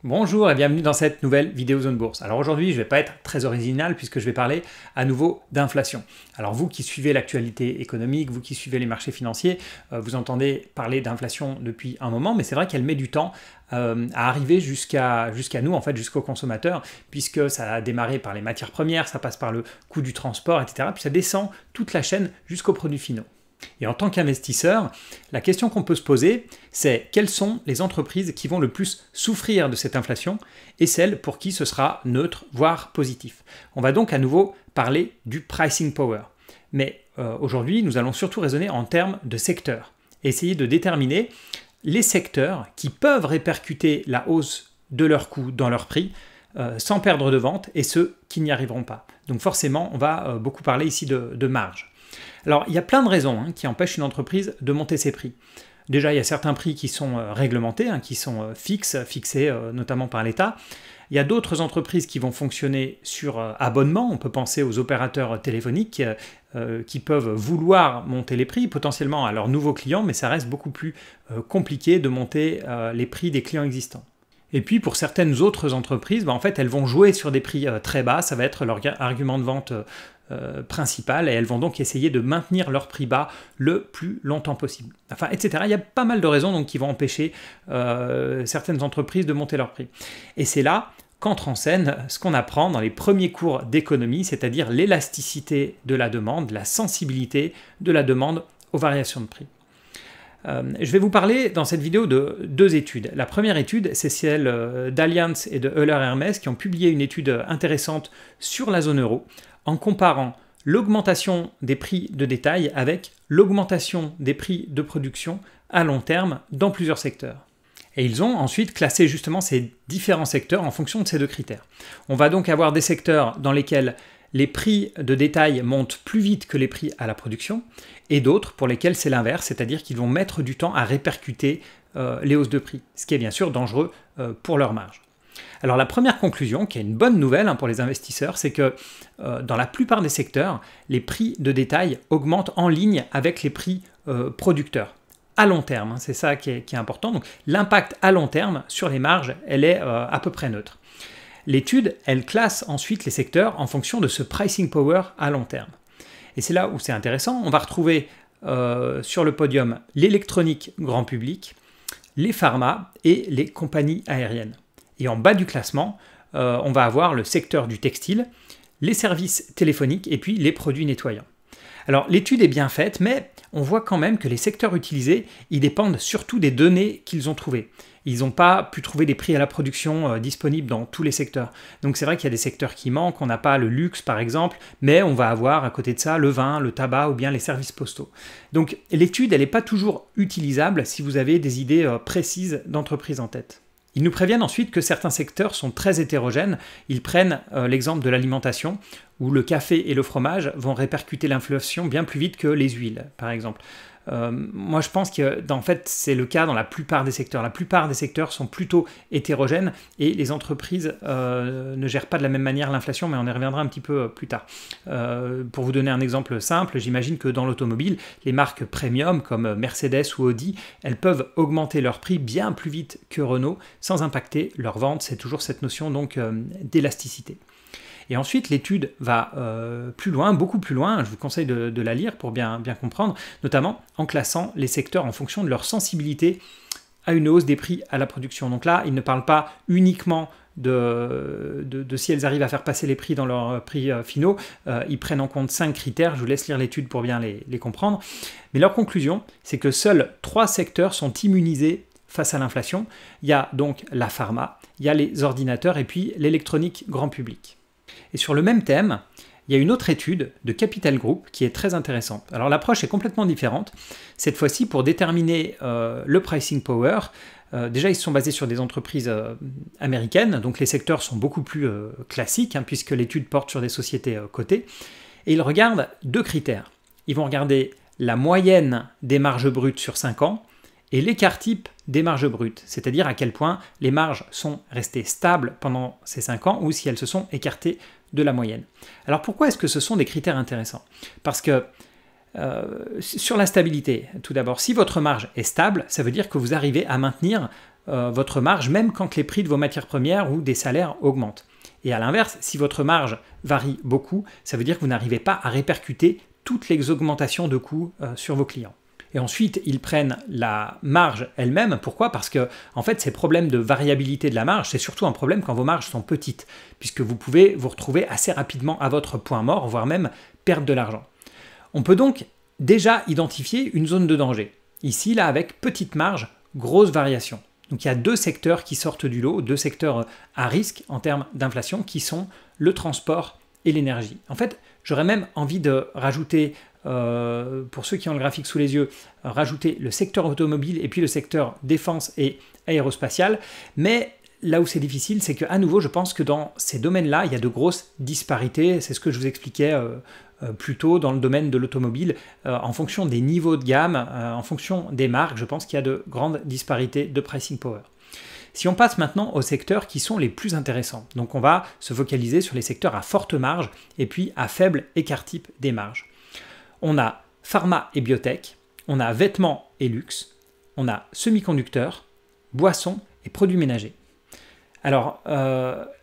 Bonjour et bienvenue dans cette nouvelle vidéo Zone Bourse. Alors aujourd'hui, je ne vais pas être très original puisque je vais parler à nouveau d'inflation. Alors vous qui suivez l'actualité économique, vous qui suivez les marchés financiers, vous entendez parler d'inflation depuis un moment, mais c'est vrai qu'elle met du temps à arriver jusqu'à nous, en fait, jusqu'aux consommateurs, puisque ça a démarré par les matières premières, ça passe par le coût du transport, etc. Puis ça descend toute la chaîne jusqu'aux produits finaux. Et en tant qu'investisseur, la question qu'on peut se poser, c'est quelles sont les entreprises qui vont le plus souffrir de cette inflation et celles pour qui ce sera neutre, voire positif. On va donc à nouveau parler du pricing power. Mais aujourd'hui, nous allons surtout raisonner en termes de secteurs et essayer de déterminer les secteurs qui peuvent répercuter la hausse de leurs coûts dans leur prix sans perdre de vente et ceux qui n'y arriveront pas. Donc forcément, on va beaucoup parler ici de marge. Alors, il y a plein de raisons qui empêchent une entreprise de monter ses prix. Déjà, il y a certains prix qui sont réglementés, qui sont fixés notamment par l'État. Il y a d'autres entreprises qui vont fonctionner sur abonnement. On peut penser aux opérateurs téléphoniques qui peuvent vouloir monter les prix, potentiellement à leurs nouveaux clients, mais ça reste beaucoup plus compliqué de monter les prix des clients existants. Et puis pour certaines autres entreprises, en fait, elles vont jouer sur des prix très bas, ça va être leur argument de vente principal, et elles vont donc essayer de maintenir leur prix bas le plus longtemps possible. Enfin, etc. Il y a pas mal de raisons donc, qui vont empêcher certaines entreprises de monter leur prix. Et c'est là qu'entre en scène ce qu'on apprend dans les premiers cours d'économie, c'est-à-dire l'élasticité de la demande, la sensibilité de la demande aux variations de prix. Je vais vous parler dans cette vidéo de deux études. La première étude, c'est celle d'Allianz et de Euler Hermes qui ont publié une étude intéressante sur la zone euro en comparant l'augmentation des prix de détail avec l'augmentation des prix de production à long terme dans plusieurs secteurs. Et ils ont ensuite classé justement ces différents secteurs en fonction de ces deux critères. On va donc avoir des secteurs dans lesquels les prix de détail montent plus vite que les prix à la production, et d'autres pour lesquels c'est l'inverse, c'est-à-dire qu'ils vont mettre du temps à répercuter les hausses de prix, ce qui est bien sûr dangereux pour leur marge. Alors la première conclusion, qui est une bonne nouvelle pour les investisseurs, c'est que dans la plupart des secteurs, les prix de détail augmentent en ligne avec les prix producteurs, à long terme, c'est ça qui est important. Donc l'impact à long terme sur les marges, elle est à peu près neutre. L'étude, elle classe ensuite les secteurs en fonction de ce pricing power à long terme. Et c'est là où c'est intéressant, on va retrouver sur le podium l'électronique grand public, les pharma et les compagnies aériennes. Et en bas du classement, on va avoir le secteur du textile, les services téléphoniques et puis les produits nettoyants. Alors l'étude est bien faite, mais on voit quand même que les secteurs utilisés, ils dépendent surtout des données qu'ils ont trouvées. Ils n'ont pas pu trouver des prix à la production disponibles dans tous les secteurs. Donc c'est vrai qu'il y a des secteurs qui manquent, on n'a pas le luxe par exemple, mais on va avoir à côté de ça le vin, le tabac ou bien les services postaux. Donc l'étude, elle n'est pas toujours utilisable si vous avez des idées précises d'entreprise en tête. Ils nous préviennent ensuite que certains secteurs sont très hétérogènes. Ils prennent l'exemple de l'alimentation, où le café et le fromage vont répercuter l'inflation bien plus vite que les huiles, par exemple. Moi, je pense que en fait, c'est le cas dans la plupart des secteurs. La plupart des secteurs sont plutôt hétérogènes et les entreprises ne gèrent pas de la même manière l'inflation, mais on y reviendra un petit peu plus tard. Pour vous donner un exemple simple, j'imagine que dans l'automobile, les marques premium comme Mercedes ou Audi, elles peuvent augmenter leur prix bien plus vite que Renault sans impacter leur vente. C'est toujours cette notion donc d'élasticité. Et ensuite, l'étude va plus loin, beaucoup plus loin, je vous conseille de la lire pour bien comprendre, notamment en classant les secteurs en fonction de leur sensibilité à une hausse des prix à la production. Donc là, ils ne parlent pas uniquement de si elles arrivent à faire passer les prix dans leurs prix finaux, ils prennent en compte 5 critères, je vous laisse lire l'étude pour bien les comprendre. Mais leur conclusion, c'est que seuls 3 secteurs sont immunisés face à l'inflation. Il y a donc la pharma, il y a les ordinateurs et puis l'électronique grand public. Et sur le même thème, il y a une autre étude de Capital Group qui est très intéressante. Alors l'approche est complètement différente. Cette fois-ci, pour déterminer le pricing power, déjà ils se sont basés sur des entreprises américaines, donc les secteurs sont beaucoup plus classiques, puisque l'étude porte sur des sociétés cotées. Et ils regardent 2 critères. Ils vont regarder la moyenne des marges brutes sur 5 ans et l'écart type des marges brutes, c'est-à-dire à quel point les marges sont restées stables pendant ces 5 ans ou si elles se sont écartées de la moyenne. Alors pourquoi est-ce que ce sont des critères intéressants? Parce que sur la stabilité, tout d'abord, si votre marge est stable, ça veut dire que vous arrivez à maintenir votre marge, même quand les prix de vos matières premières ou des salaires augmentent. Et à l'inverse, si votre marge varie beaucoup, ça veut dire que vous n'arrivez pas à répercuter toutes les augmentations de coûts sur vos clients. Et ensuite, ils prennent la marge elle-même. Pourquoi? Parce que, en fait, ces problèmes de variabilité de la marge, c'est surtout un problème quand vos marges sont petites, puisque vous pouvez vous retrouver assez rapidement à votre point mort, voire même perdre de l'argent. On peut donc déjà identifier une zone de danger. Ici, là, avec petite marge, grosse variation. Donc il y a deux secteurs qui sortent du lot, deux secteurs à risque en termes d'inflation, qui sont le transport et l'énergie. En fait, j'aurais même envie de rajouter, pour ceux qui ont le graphique sous les yeux, rajouter le secteur automobile et puis le secteur défense et aérospatial. Mais là où c'est difficile, c'est qu'à nouveau, je pense que dans ces domaines-là, il y a de grosses disparités. C'est ce que je vous expliquais plus tôt dans le domaine de l'automobile. En fonction des niveaux de gamme, en fonction des marques, je pense qu'il y a de grandes disparités de pricing power. Si on passe maintenant aux secteurs qui sont les plus intéressants, donc on va se focaliser sur les secteurs à forte marge et puis à faible écart type des marges. On a pharma et biotech, on a vêtements et luxe, on a semi-conducteurs, boissons et produits ménagers. Alors,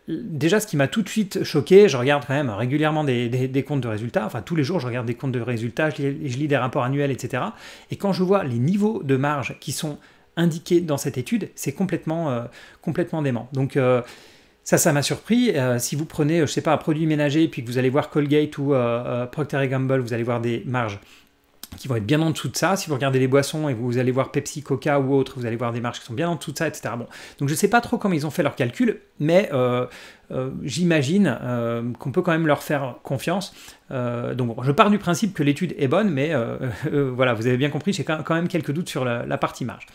déjà, ce qui m'a tout de suite choqué, je regarde quand même régulièrement des comptes de résultats, enfin tous les jours je regarde des comptes de résultats, je lis des rapports annuels, etc. Et quand je vois les niveaux de marge qui sont indiqués dans cette étude, c'est complètement dément. Donc ça m'a surpris. Si vous prenez, je sais pas, un produit ménager, puis que vous allez voir Colgate ou Procter & Gamble, vous allez voir des marges qui vont être bien en dessous de ça. Si vous regardez les boissons et vous allez voir Pepsi, Coca ou autres, vous allez voir des marges qui sont bien en dessous de ça, etc. Bon. Donc je ne sais pas trop comment ils ont fait leurs calculs, mais j'imagine qu'on peut quand même leur faire confiance. Donc bon, je pars du principe que l'étude est bonne, mais voilà, vous avez bien compris, j'ai quand même quelques doutes sur la partie marge.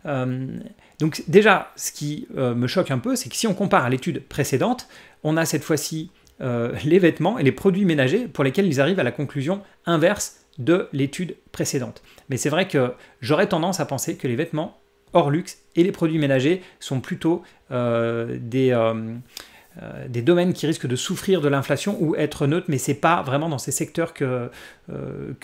Donc déjà, ce qui me choque un peu, c'est que si on compare à l'étude précédente, on a cette fois-ci les vêtements et les produits ménagers pour lesquels ils arrivent à la conclusion inverse de l'étude précédente. Mais c'est vrai que j'aurais tendance à penser que les vêtements hors luxe et les produits ménagers sont plutôt des domaines qui risquent de souffrir de l'inflation ou être neutres, mais c'est pas vraiment dans ces secteurs que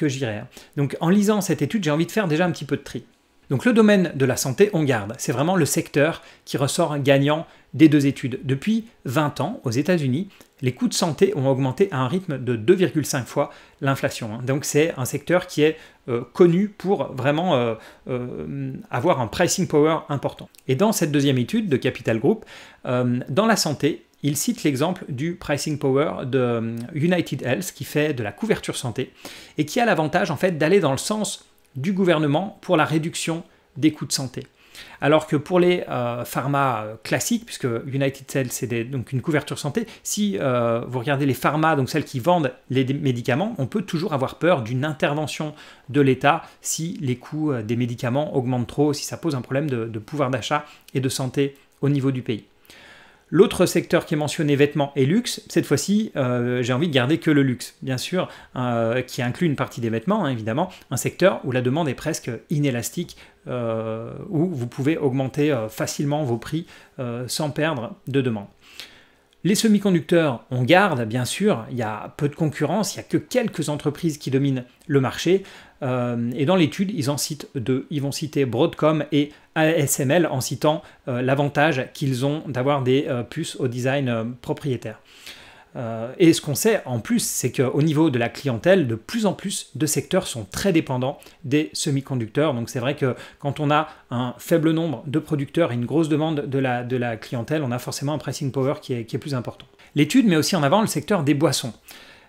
j'irais. Donc en lisant cette étude, j'ai envie de faire déjà un petit peu de tri. Donc le domaine de la santé, on garde. C'est vraiment le secteur qui ressort gagnant des deux études. Depuis 20 ans, aux États-Unis, les coûts de santé ont augmenté à un rythme de 2,5 fois l'inflation. Donc c'est un secteur qui est connu pour vraiment avoir un pricing power important. Et dans cette deuxième étude de Capital Group, dans la santé, il cite l'exemple du pricing power de United Health qui fait de la couverture santé et qui a l'avantage en fait d'aller dans le sens du gouvernement pour la réduction des coûts de santé. Alors que pour les pharma classiques, puisque United Health c'est donc une couverture santé, si vous regardez les pharma, donc celles qui vendent les médicaments, on peut toujours avoir peur d'une intervention de l'État si les coûts des médicaments augmentent trop, si ça pose un problème de pouvoir d'achat et de santé au niveau du pays. L'autre secteur qui est mentionné, vêtements et luxe, cette fois-ci, j'ai envie de garder que le luxe, bien sûr, qui inclut une partie des vêtements, hein, évidemment, un secteur où la demande est presque inélastique, où vous pouvez augmenter facilement vos prix sans perdre de demande. Les semi-conducteurs, on garde, bien sûr, il y a peu de concurrence, il n'y a que quelques entreprises qui dominent le marché, et dans l'étude, ils en citent deux. Ils vont citer Broadcom et ASML en citant l'avantage qu'ils ont d'avoir des puces au design propriétaire. Et ce qu'on sait en plus, c'est qu'au niveau de la clientèle, de plus en plus de secteurs sont très dépendants des semi-conducteurs. Donc c'est vrai que quand on a un faible nombre de producteurs et une grosse demande de la clientèle, on a forcément un pricing power qui est plus important. L'étude met aussi en avant le secteur des boissons.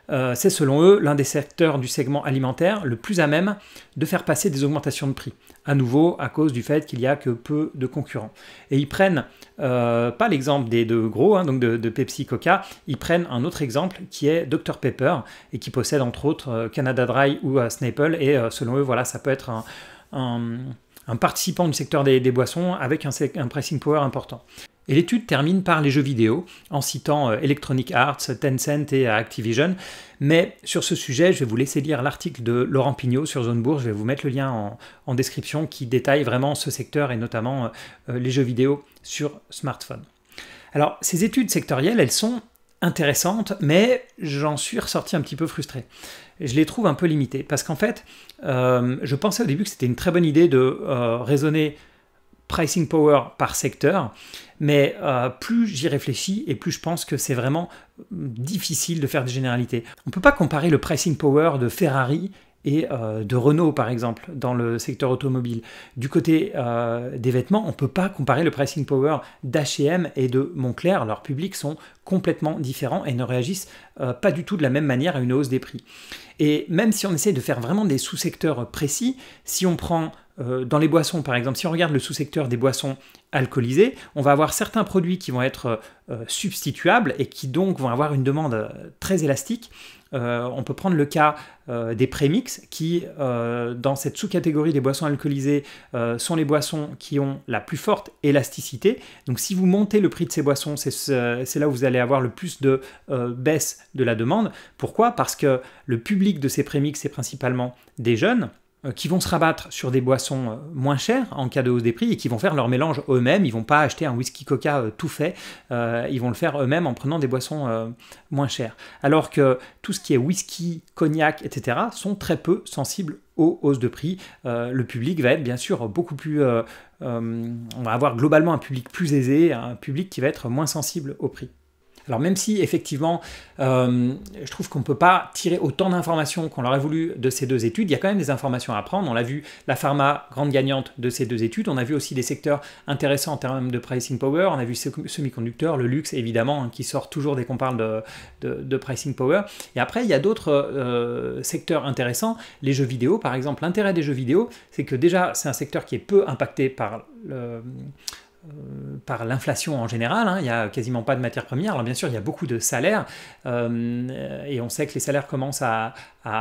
C'est selon eux l'un des secteurs du segment alimentaire le plus à même de faire passer des augmentations de prix. À nouveau, à cause du fait qu'il n'y a que peu de concurrents. Et ils prennent, pas l'exemple des deux gros, hein, donc de Pepsi, Coca, ils prennent un autre exemple qui est Dr Pepper, et qui possède entre autres Canada Dry ou Snapple, et selon eux, voilà, ça peut être un participant du secteur des boissons avec un pricing power important. Et l'étude termine par les jeux vidéo, en citant Electronic Arts, Tencent et Activision. Mais sur ce sujet, je vais vous laisser lire l'article de Laurent Pignot sur Zone Bourse. Je vais vous mettre le lien en description qui détaille vraiment ce secteur et notamment les jeux vidéo sur smartphone. Alors, ces études sectorielles, elles sont intéressantes, mais j'en suis ressorti un petit peu frustré. Je les trouve un peu limitées parce qu'en fait, je pensais au début que c'était une très bonne idée de raisonner pricing power par secteur, mais plus j'y réfléchis et plus je pense que c'est vraiment difficile de faire des généralités. On ne peut pas comparer le pricing power de Ferrari et de Renault par exemple dans le secteur automobile. Du côté des vêtements, on ne peut pas comparer le pricing power d'H&M et de Moncler. Leurs publics sont complètement différents et ne réagissent pas du tout de la même manière à une hausse des prix. Et même si on essaie de faire vraiment des sous-secteurs précis, si on prend dans les boissons par exemple, si on regarde le sous-secteur des boissons alcoolisées, on va avoir certains produits qui vont être substituables et qui donc vont avoir une demande très élastique. On peut prendre le cas des prémix qui, dans cette sous-catégorie des boissons alcoolisées, sont les boissons qui ont la plus forte élasticité. Donc si vous montez le prix de ces boissons, c'est là où vous allez avoir le plus de baisse de la demande. Pourquoi? Parce que le public de ces prémix, c'est principalement des jeunes qui vont se rabattre sur des boissons moins chères en cas de hausse des prix et qui vont faire leur mélange eux-mêmes. Ils ne vont pas acheter un whisky coca tout fait, ils vont le faire eux-mêmes en prenant des boissons moins chères. Alors que tout ce qui est whisky, cognac, etc. sont très peu sensibles aux hausses de prix. Le public va être bien sûr beaucoup plus... on va avoir globalement un public plus aisé, un public qui va être moins sensible au prix. Alors même si effectivement je trouve qu'on ne peut pas tirer autant d'informations qu'on l'aurait voulu de ces deux études, il y a quand même des informations à prendre. On l'a vu, la pharma, grande gagnante de ces deux études. On a vu aussi des secteurs intéressants en termes de pricing power. On a vu semi-conducteurs, le luxe évidemment, hein, qui sort toujours dès qu'on parle de pricing power. Et après, il y a d'autres secteurs intéressants. Les jeux vidéo, par exemple. L'intérêt des jeux vidéo, c'est que déjà, c'est un secteur qui est peu impacté par l'inflation en général, hein. Il n'y a quasiment pas de matières premières. Alors bien sûr, il y a beaucoup de salaires, et on sait que les salaires commencent à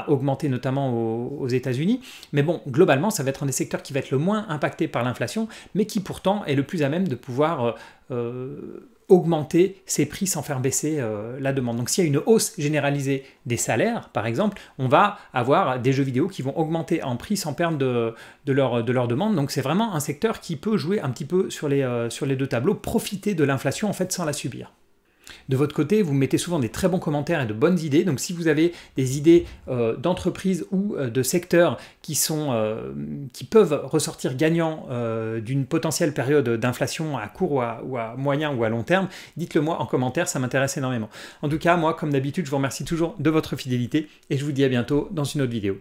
augmenter notamment aux États-Unis. Mais bon, globalement, ça va être un des secteurs qui va être le moins impacté par l'inflation, mais qui pourtant est le plus à même de pouvoir augmenter ses prix sans faire baisser la demande. Donc s'il y a une hausse généralisée des salaires, par exemple, on va avoir des jeux vidéo qui vont augmenter en prix sans perdre de leur demande. Donc c'est vraiment un secteur qui peut jouer un petit peu sur les deux tableaux, profiter de l'inflation en fait sans la subir. De votre côté, vous mettez souvent des très bons commentaires et de bonnes idées. Donc si vous avez des idées d'entreprise ou de secteurs qui peuvent ressortir gagnants d'une potentielle période d'inflation à court ou à moyen ou à long terme, dites-le moi en commentaire, ça m'intéresse énormément. En tout cas, moi, comme d'habitude, je vous remercie toujours de votre fidélité et je vous dis à bientôt dans une autre vidéo.